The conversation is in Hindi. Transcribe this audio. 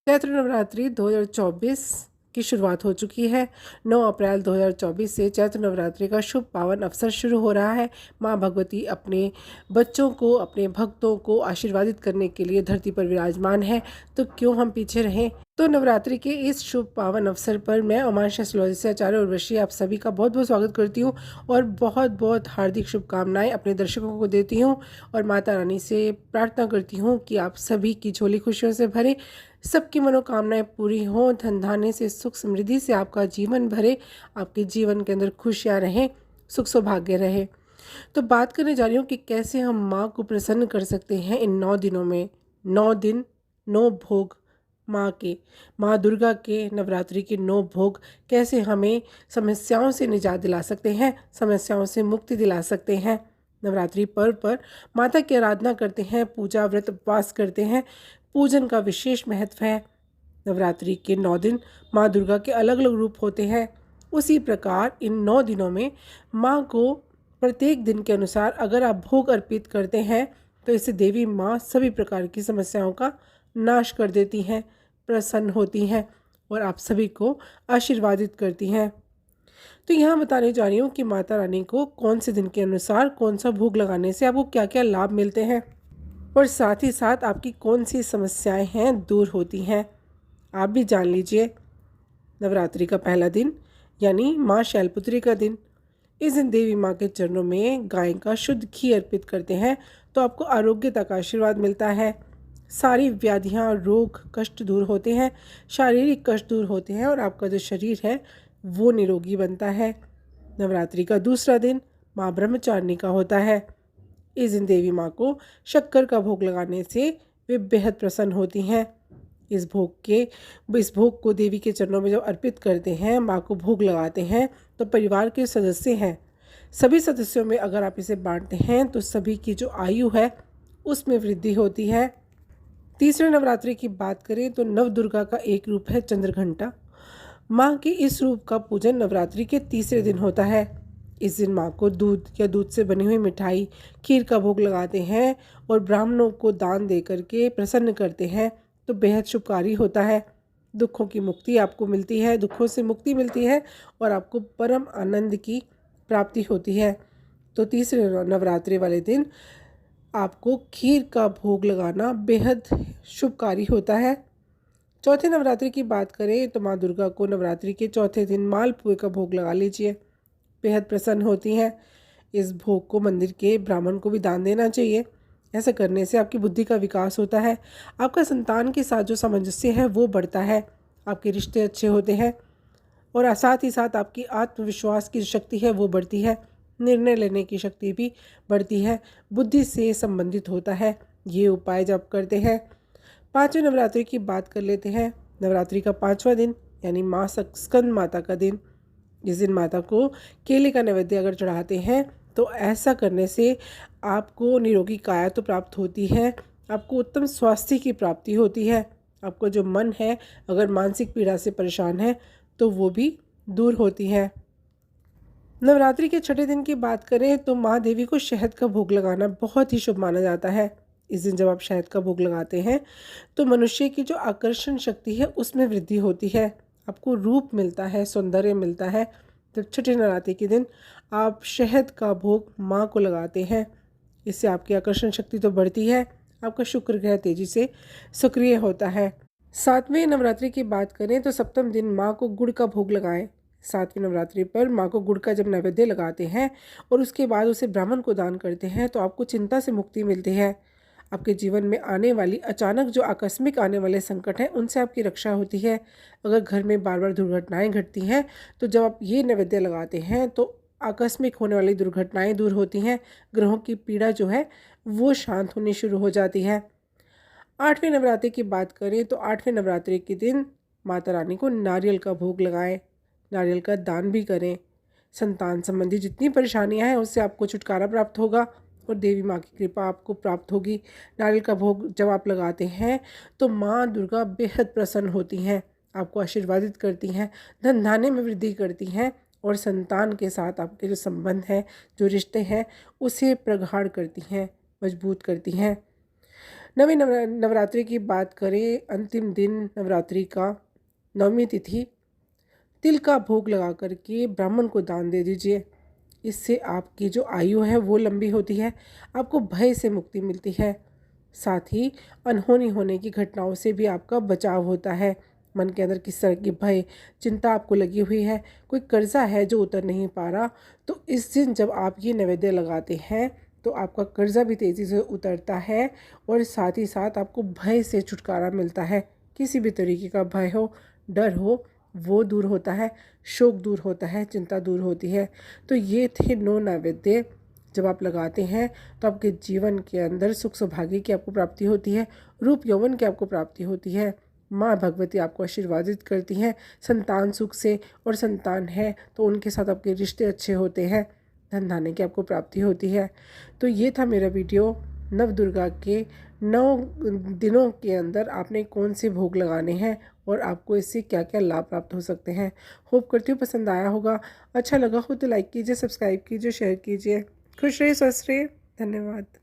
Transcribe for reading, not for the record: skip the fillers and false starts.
चैत्र नवरात्रि 2024 की शुरुआत हो चुकी है। 9 अप्रैल 2024 से चैत्र नवरात्रि का शुभ पावन अवसर शुरू हो रहा है। माँ भगवती अपने बच्चों को, अपने भक्तों को आशीर्वादित करने के लिए धरती पर विराजमान है, तो क्यों हम पीछे रहें। तो नवरात्रि के इस शुभ पावन अवसर पर मैं उमांशु एस्ट्रोलॉजी से आचार्य उर्वशी आप सभी का बहुत बहुत स्वागत करती हूँ और बहुत बहुत हार्दिक शुभकामनाएं अपने दर्शकों को देती हूँ और माता रानी से प्रार्थना करती हूँ कि आप सभी की झोली खुशियों से भरे, सबकी मनोकामनाएं पूरी हों, धन धान्य से, सुख समृद्धि से आपका जीवन भरे, आपके जीवन के अंदर खुशियाँ रहें, सुख सौभाग्य रहे। तो बात करने जा रही हूँ कि कैसे हम माँ को प्रसन्न कर सकते हैं इन 9 दिनों में। 9 दिन 9 भोग माँ के, माँ दुर्गा के नवरात्रि के 9 भोग कैसे हमें समस्याओं से निजात दिला सकते हैं, समस्याओं से मुक्ति दिला सकते हैं। नवरात्रि पर्व पर माता की आराधना करते हैं, पूजा व्रत उपवास करते हैं, पूजन का विशेष महत्व है। नवरात्रि के 9 दिन माँ दुर्गा के अलग अलग रूप होते हैं। उसी प्रकार इन 9 दिनों में माँ को प्रत्येक दिन के अनुसार अगर आप भोग अर्पित करते हैं तो इससे देवी माँ सभी प्रकार की समस्याओं का नाश कर देती हैं, प्रसन्न होती हैं और आप सभी को आशीर्वादित करती हैं। तो यहाँ बताने जा रही हूँ कि माता रानी को कौन से दिन के अनुसार कौन सा भोग लगाने से आपको क्या क्या लाभ मिलते हैं और साथ ही साथ आपकी कौन सी समस्याएं हैं दूर होती हैं, आप भी जान लीजिए। नवरात्रि का पहला दिन यानी माँ शैलपुत्री का दिन। इस दिन देवी माँ के चरणों में गाय का शुद्ध घी अर्पित करते हैं तो आपको आरोग्यता का आशीर्वाद मिलता है। सारी व्याधियाँ, रोग, कष्ट दूर होते हैं, शारीरिक कष्ट दूर होते हैं और आपका जो शरीर है वो निरोगी बनता है। नवरात्रि का दूसरा दिन माँ ब्रह्मचारिणी का होता है। इस दिन देवी माँ को शक्कर का भोग लगाने से वे बेहद प्रसन्न होती हैं। इस भोग को देवी के चरणों में जब अर्पित करते हैं, माँ को भोग लगाते हैं, तो परिवार के सदस्य हैं, सभी सदस्यों में अगर आप इसे बांटते हैं तो सभी की जो आयु है उसमें वृद्धि होती है। तीसरे नवरात्रि की बात करें तो नव दुर्गा का एक रूप है चंद्रघंटा। माँ के इस रूप का पूजन नवरात्रि के तीसरे दिन होता है। इस दिन माँ को दूध या दूध से बनी हुई मिठाई, खीर का भोग लगाते हैं और ब्राह्मणों को दान दे करके प्रसन्न करते हैं तो बेहद शुभकारी होता है। दुखों की मुक्ति आपको मिलती है, दुखों से मुक्ति मिलती है और आपको परम आनंद की प्राप्ति होती है। तो तीसरे नवरात्रि वाले दिन आपको खीर का भोग लगाना बेहद शुभकारी होता है। चौथे नवरात्रि की बात करें तो माँ दुर्गा को नवरात्रि के चौथे दिन मालपुए का भोग लगा लीजिए, बेहद प्रसन्न होती हैं। इस भोग को मंदिर के ब्राह्मण को भी दान देना चाहिए। ऐसा करने से आपकी बुद्धि का विकास होता है, आपका संतान के साथ जो सामंजस्य है वो बढ़ता है, आपके रिश्ते अच्छे होते हैं और साथ ही साथ आपकी आत्मविश्वास की शक्ति है वो बढ़ती है, निर्णय लेने की शक्ति भी बढ़ती है, बुद्धि से संबंधित होता है। ये उपाय जब करते हैं। पाँचवें नवरात्रि की बात कर लेते हैं। नवरात्रि का 5वां दिन यानी माँ स्कंद माता का दिन। जिस दिन माता को केले का नैवेद्य अगर चढ़ाते हैं तो ऐसा करने से आपको निरोगी काया तो प्राप्त होती है, आपको उत्तम स्वास्थ्य की प्राप्ति होती है, आपको जो मन है अगर मानसिक पीड़ा से परेशान है तो वो भी दूर होती है। नवरात्रि के छठे दिन की बात करें तो माँ देवी को शहद का भोग लगाना बहुत ही शुभ माना जाता है। इस दिन जब आप शहद का भोग लगाते हैं तो मनुष्य की जो आकर्षण शक्ति है उसमें वृद्धि होती है, आपको रूप मिलता है, सौंदर्य मिलता है। जब छठे नवरात्रि के दिन आप शहद का भोग माँ को लगाते हैं, इससे आपकी आकर्षण शक्ति तो बढ़ती है, आपका शुक्र ग्रह तेजी से सक्रिय होता है। सातवें नवरात्रि की बात करें तो सप्तम दिन माँ को गुड़ का भोग लगाएं। सातवीं नवरात्रि पर माँ को गुड़ का जब नैवेद्य लगाते हैं और उसके बाद उसे ब्राह्मण को दान करते हैं तो आपको चिंता से मुक्ति मिलती है। आपके जीवन में आने वाली अचानक जो आकस्मिक आने वाले संकट हैं उनसे आपकी रक्षा होती है। अगर घर में बार बार दुर्घटनाएं घटती हैं तो जब आप ये नैवेद्य लगाते हैं तो आकस्मिक होने वाली दुर्घटनाएं दूर होती हैं, ग्रहों की पीड़ा जो है वो शांत होनी शुरू हो जाती है। आठवें नवरात्रि की बात करें तो आठवें नवरात्रि के दिन माता रानी को नारियल का भोग लगाएं, नारियल का दान भी करें। संतान संबंधी जितनी परेशानियां हैं उससे आपको छुटकारा प्राप्त होगा और देवी माँ की कृपा आपको प्राप्त होगी। नारियल का भोग जब आप लगाते हैं तो माँ दुर्गा बेहद प्रसन्न होती हैं, आपको आशीर्वादित करती हैं, धन धान्य में वृद्धि करती हैं और संतान के साथ आपके जो संबंध हैं, जो रिश्ते हैं उसे प्रगाढ़ करती हैं, मजबूत करती हैं। नवरात्रि की बात करें, अंतिम दिन नवरात्रि का नवमी तिथि, तिल का भोग लगा करके ब्राह्मण को दान दे दीजिए। इससे आपकी जो आयु है वो लंबी होती है, आपको भय से मुक्ति मिलती है, साथ ही अनहोनी होने की घटनाओं से भी आपका बचाव होता है। मन के अंदर किस तरह की भय चिंता आपको लगी हुई है, कोई कर्जा है जो उतर नहीं पा रहा, तो इस दिन जब आप ये नैवेद्य लगाते हैं तो आपका कर्जा भी तेज़ी से उतरता है और साथ ही साथ आपको भय से छुटकारा मिलता है। किसी भी तरीके का भय हो, डर हो, वो दूर होता है, शोक दूर होता है, चिंता दूर होती है। तो ये थे 9 नैवेद्य। जब आप लगाते हैं तो आपके जीवन के अंदर सुख सौभाग्य की आपको प्राप्ति होती है, रूप यौवन की आपको प्राप्ति होती है, माँ भगवती आपको आशीर्वादित करती हैं संतान सुख से, और संतान है तो उनके साथ आपके रिश्ते अच्छे होते हैं, धन धान्य की आपको प्राप्ति होती है। तो ये था मेरा वीडियो, नव दुर्गा के 9 दिनों के अंदर आपने कौन से भोग लगाने हैं और आपको इससे क्या क्या लाभ प्राप्त हो सकते हैं। होप करती हूँ पसंद आया होगा। अच्छा लगा हो तो लाइक कीजिए, सब्सक्राइब कीजिए, शेयर कीजिए। खुश रहिए, स्वस्थ रहिए। धन्यवाद।